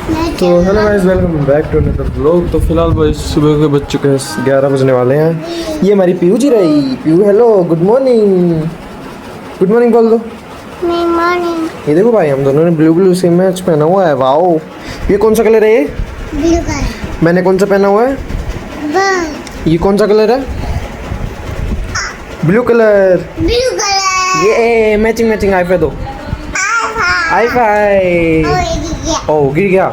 तो hello guys, welcome back to another vlog. तो फिलहाल भाई सुबह के बज चुके हैं 11 बजने वाले हैं। ये हमारी पीयू जी रही। Piyu hello, good morning. Good morning बोल दो। Good morning. ये देखो भाई, हम दोनों ने ब्लू ब्लू सेम मैच पहना हुआ है। वाओ, ये कौन सा कलर है? ये ब्लू कलर। मैंने कौन सा पहना हुआ है? ब्लू। ये कौन सा कलर है? Blue colour. Blue colour. ये मैचिंग मैचिंग हाई फाई दो। High five. ओ गिर गया।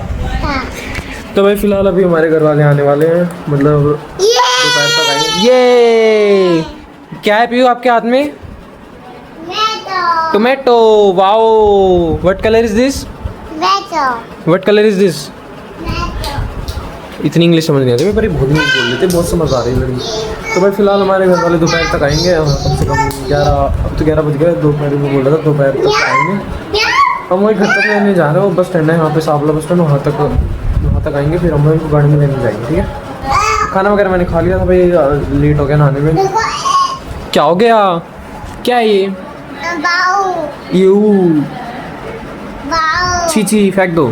तो भाई फिलहाल अभी हमारे घर वाले आने वाले हैं, मतलब दोपहर तक आएंगे। ये क्या है पीयू आपके हाथ में? Tomato. Wow, what colour is this? What colour is this? इतनी इंग्लिश समझ नहीं आती, पर ये बहुत इंग्लिश बोल लेते, बहुत समझ आ रही है लड़की। तो भाई फिलहाल हमारे घर वाले दोपहर तक आएंगे। कम से कम 11, अब तो 11 बज गए। दोपहर में बोल रहा था दोपहर तक आएंगे। हम वही घर तक लेने जा रहे हैं, वो बस स्टैंड है यहाँ पे, सावला बस स्टैंड, वहाँ तक आएंगे। फिर हम लोग गाड़ी में लेने जाएंगे, ठीक है। खाना वगैरह मैंने खा लिया था भाई, लेट हो गया नहाने में। क्या हो गया? क्या है ये? यू छी छी, फेंक दो,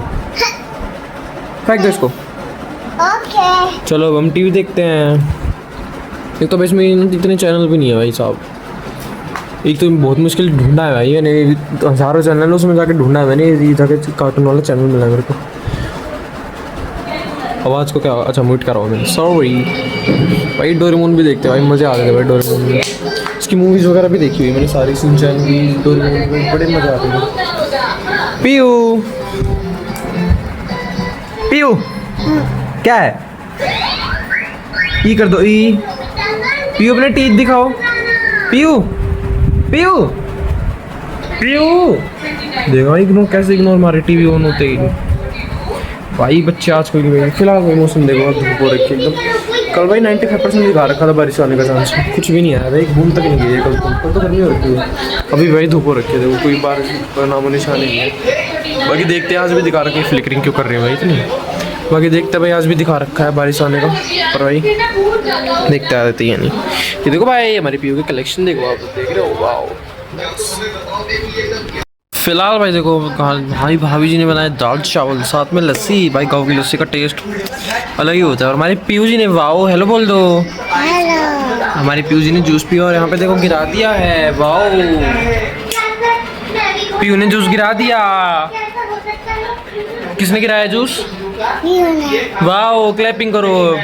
फेंक दो इसको। ओके। चलो अब हम टीवी देखते हैं। एक तो भाई इसमें इतने चैनल भी नहीं है भाई साहब। एक तो बहुत मुश्किल ढूंढा है भाई मैंने, हज़ारों चैनल उसमें जाके ढूंढा है मैंने, ये जाके कार्टून वाला चैनल मिला मेरे को। आवाज़ को क्या, अच्छा म्यूट करा मैंने, सॉरी भाई। डोरेमोन भी देखते हैं भाई, मज़े आ रहे थे भाई डोरेमोन में। इसकी मूवीज़ वगैरह भी देखी हुई मैंने सारी, शिनचैन भी, डोरेमोन में, बड़े मज़े आते थे। पीयू पीयू क्या है? ई कर दो, ई। पीयू अपने टीथ दिखाओ। पीयू पीयू पीयू देखो इग्नोर, कैसे इग्नोर मारे टीवी ऑन होते ही भाई बच्चे आज कोई नहीं। फिलहाल कोई मौसम देखो, धूप हो रखी एकदम। कल भाई 95% दिखा रखा था बारिश आने का चांस, कुछ भी नहीं आया भाई, घूम तक नहीं गई कल तो गर्मी हो रखी है। अभी भाई धूप हो रखी है, देखो कोई बारिश का नामो निशान नहीं है। बाकी देखते हैं, आज भी दिखा रखी है, फ्लिकरिंग क्यों कर रही है भाई इतनी। बाकी देखते हैं भाई, आज भी दिखा रखा है बारिश आने का, पर भाई देखते आ देती है नहीं। ये देखो भाई हमारी पीयू की कलेक्शन देखो, आप देख रहे हो, वाओ। फिलहाल भाई देखो भाई, भाभी जी ने बनाया दाल चावल, साथ में लस्सी। भाई गाँव की लस्सी का टेस्ट अलग ही होता है। और हमारी पीयू जी ने, वाओ हेलो बोल दो। हेलो। हमारी पीयू जी ने जूस पिया और यहाँ पे देखो गिरा दिया है, वाओ। पीयू ने जूस गिरा दिया। किसने गिराया जूस? वाओ, क्लैपिंग करो,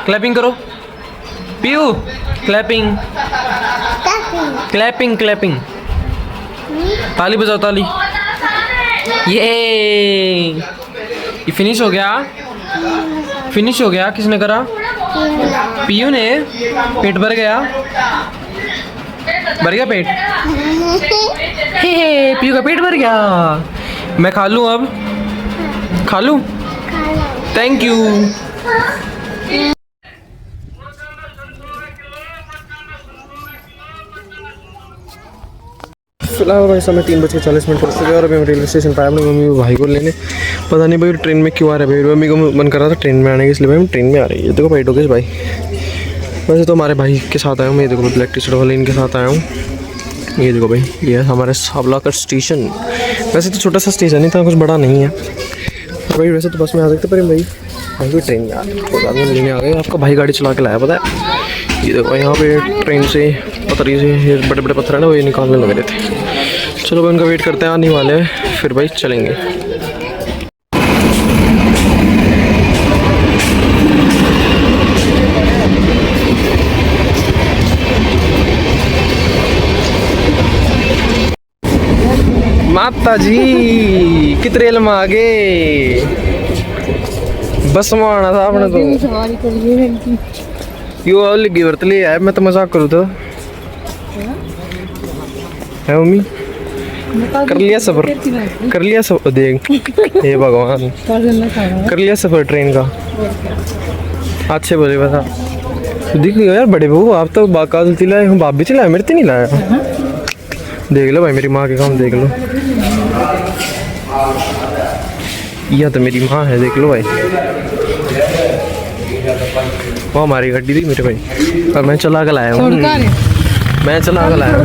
क्लैपिंग करो पीयू, क्लैपिंग क्लैपिंग क्लैपिंग, ताली बजाओ ताली। ये फिनिश हो गया, फिनिश हो गया। किसने करा? पीयू ने। पेट भर गया, भर गया पेट। हे पीयू का पेट भर गया। मैं खा लूँ अब, खा लूँ? Thank you. फिलहाल भाई समय 3:40 हो चुके और अभी हम रेलवे स्टेशन पर आए अपने मम्मी भाई को लेने। पता नहीं भाई ट्रेन में क्यों आ रहा है भाई, मम्मी को मन कर रहा था ट्रेन में आने के, इसलिए भाई हम ट्रेन में आ रही है। देखो भाई डोकेश भाई, वैसे तो हमारे भाई के साथ आया हूँ मैं। देखो मैं ब्लैक टी शर्ट वाले इनके साथ आया हूँ। ये देखो भाई, ये हमारे सावला का स्टेशन। वैसे तो छोटा सा स्टेशन ही था, कुछ बड़ा नहीं है भाई। वैसे तो बस में आ सकते, पर भाई कोई ट्रेन में आ गए, लेने आ गए। आपका भाई गाड़ी चला के लाया, पता है। ये देखो यहाँ पे ट्रेन से पथरी से ये बड़े बड़े पत्थर है ना, वो ये निकालने लग रहे थे। चलो भाई उनका वेट करते हैं, आने वाले हैं, फिर भाई चलेंगे। माता जी कितने में आ गए, बस में आना था अपने तो। यो लगी वर्त ले आया, मैं तो मजाक करूँ तो है मम्मी। कर लिया सफर, कर लिया सफर, देख हे भगवान, कर लिया सफर ट्रेन का। अच्छे बोले बता, देख लियो यार बड़े बहू, आप तो बाकाल चिल्लाए, हम बाप भी चिल्लाए, मेरे तो नहीं लाया। देख लो भाई मेरी माँ के काम देख लो, यह तो मेरी माँ है, देख लो भाई। वो हमारी गड्डी थी मेरे भाई, और मैं चला कर लाया हूँ, मैं चला कर लाया हूँ।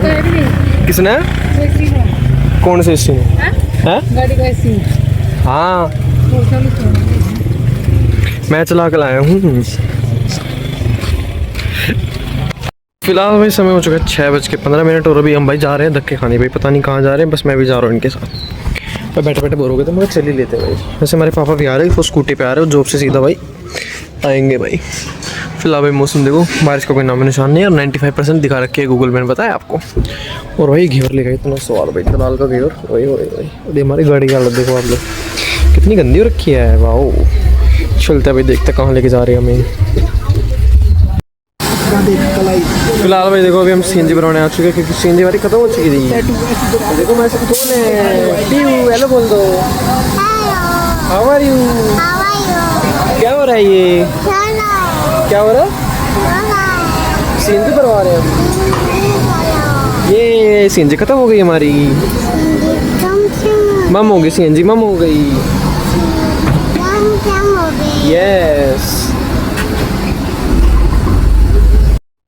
किसने? कौन से एसी में? गाड़ी का एसी? हाँ मैं चला कर लाया हूँ। फिलहाल भाई समय हो चुका है 6:15 और अभी हम भाई जा रहे हैं धक्के खाने। भाई पता नहीं कहाँ जा रहे हैं, बस मैं भी जा रहा हूँ इनके साथ। मैं बैठे बैठे बोर हो गए थे, मगर चल ही लेते हैं भाई। वैसे हमारे पापा भी आ रहे हैं, वो स्कूटी पे आ रहे हो, जॉब से सीधा भाई आएंगे भाई। फिलहाल भाई मौसम देखो, बारिश का कोई नाम निशान नहीं है और 95% दिखा रखी है गूगल मैंने बताया आपको। और भाई घेवर लेगा इतना सवाल भाई, दलाल का घेवर। वही वही वही अरे हमारी गाड़ी की हालत देखो आप लोग, कितनी गंदी हो रखी है। वाह, चलते हैं भाई, देखते कहाँ लेके जा रहे हैं हमें। फिलहाल भाई देखो, अभी हम सीएनजी भरवाने आ चुके हैं क्योंकि सीएनजी हमारी खत्म हो चुकी थी। देखो मैं सब कौन है, पीयू हेलो बोल दो। How are you? क्या हो रहा है ये, क्या हो रहा है? सीएनजी भरवा रहे हैं हम। ये सीएनजी खत्म हो गई हमारी, मम हो गई सीएनजी, मम हो गई। यस,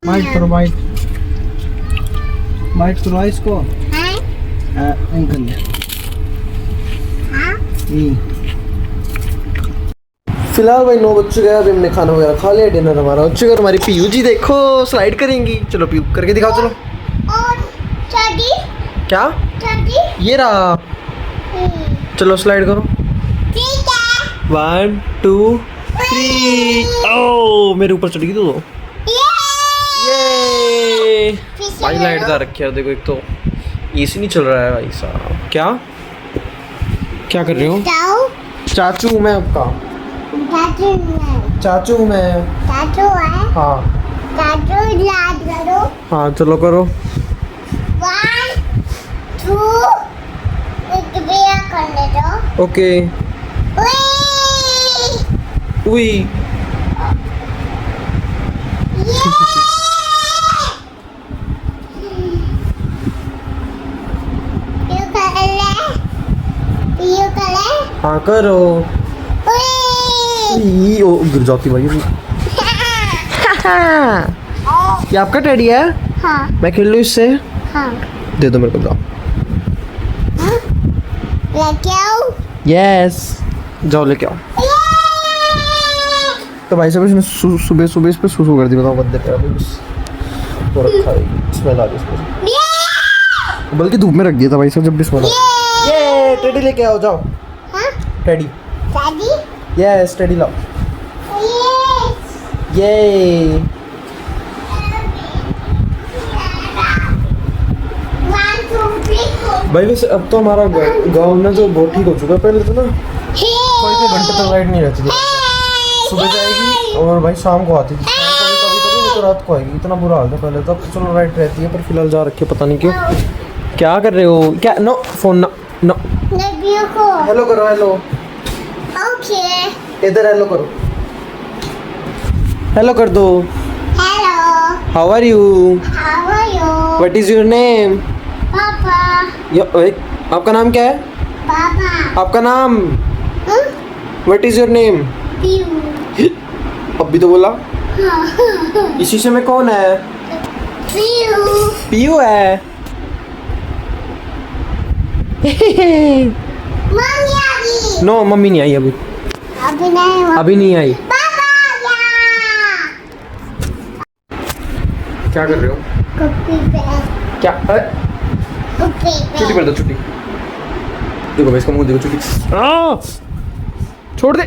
माइट करो, माइट करो इसको। अंकल फिलहाल भाई 9 बज चुके हैं, अभी हमने खाना वगैरह खा लिया, डिनर हमारा हो चुका है। हमारी पीयू जी देखो स्लाइड करेंगी। चलो पीयू करके दिखाओ, चलो। क्या ये रहा, चलो स्लाइड करो। 1 2 3। ओ मेरे ऊपर चढ़ गई तो ये भाई लाइट जा रखी है देखो। एक तो एसी नहीं चल रहा है भाई साहब। क्या क्या कर रहे हो? चाचू हूँ मैं आपका, चाचू हूँ मैं। हाँ हाँ चलो करो। 1 2 करने दो। ओके। उई हाँ करो। ओ गिर जाती भाई। ये आपका टेडी है? हाँ मैं खेल लूँ इससे? हाँ दे दो मेरे को, जाओ। लेके आओ। यस जाओ लेके आओ। तो भाई साहब इसने सुबह सुबह इस पे सुसु कर दी, बताओ बंदे पे अभी बस वो रखा है, स्मेल आ रही इसमें, बल्कि धूप में रख दिया था भाई साहब जब भी स्मेल आ रही। ये टेडी लेके आओ, जाओ। हाँ टेडी, दादी यस टेडी लाओ। यस ये 1 2 3 भाई वैसे अब तो हमारा गाँव में जो बहुत ठीक हो चुका है। पहले तो ना कोई घंटे तक लाइट नहीं रहती थी, सुबह जाएगी और भाई शाम को आती थी, कभी कभी कभी नहीं तो रात को आएगी। इतना बुरा हाल था पहले तो। अब तो चलो लाइट रहती है, पर फिलहाल जा रखी है पता नहीं क्यों। क्या कर रहे हो? क्या नो फोन नो नो। नेबियो को हेलो करो, हेलो। ओके इधर हेलो करो, हेलो कर दो। Hello how are you? How are you what is your name? पापा आपका नाम क्या है? पापा आपका नाम what is your name? Piyu अब भी तो बोला। इस शीशे में कौन है? पीयू पीयू है। मम्मी आ गई। नो मम्मी नहीं आई अभी, अभी नहीं अभी नहीं आई। पापा आ गया। क्या कर रहे हो? कॉपी पे क्या कॉपी छुट्टी पे कर दो, छुट्टी। देखो भाई इसका मुंह देखो, छुट्टी। छोड़ दे।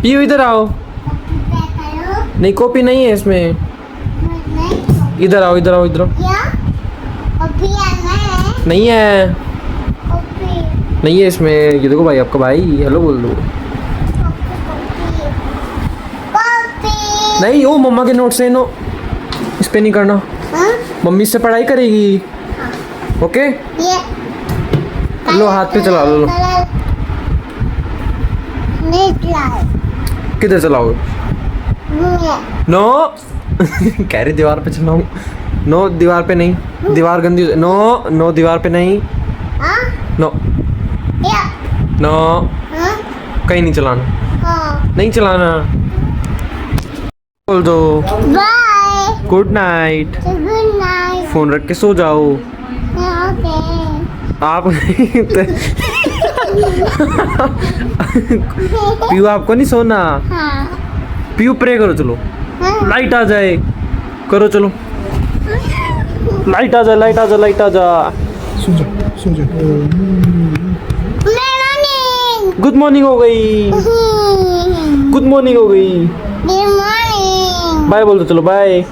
पीयू इधर आओ। कॉपी पे करो। नहीं कॉपी नहीं है इसमें, नहीं इधर आओ, इधर आओ, इधर आओ। क्या कॉपी आना है? नहीं है, कॉपी नहीं है इसमें। ये देखो भाई आपका भाई, हेलो बोल दो। कॉपी नहीं ओ मम्मा के नोट से नो, इस पे नहीं करना। हाँ मम्मी से पढ़ाई करेगी। ओके ये लो हाथ पे चला लो। नहीं चलाओ। किधर चलाओगे? ये नो कह रही दीवार पे चलाऊं। नो दीवार पे नहीं, दीवार गंदी हो। नो नो दीवार पे नहीं। हाँ नो ये नो हाँ कहीं नहीं चलाना, हाँ नहीं चलाना। बोल दो bye good night. Good night. Phone रख के सो जाओ ओके आप। पीयू आपको नहीं सोना। हाँ पीयू प्रे करो चलो, लाइट आ जाए, करो चलो, लाइट आ जा, लाइट आ जा, लाइट आ जा। सो जा सो जा। मॉर्निंग गुड मॉर्निंग हो गई, गुड मॉर्निंग हो गई। गुड मॉर्निंग बाय बोल दो चलो, बाय।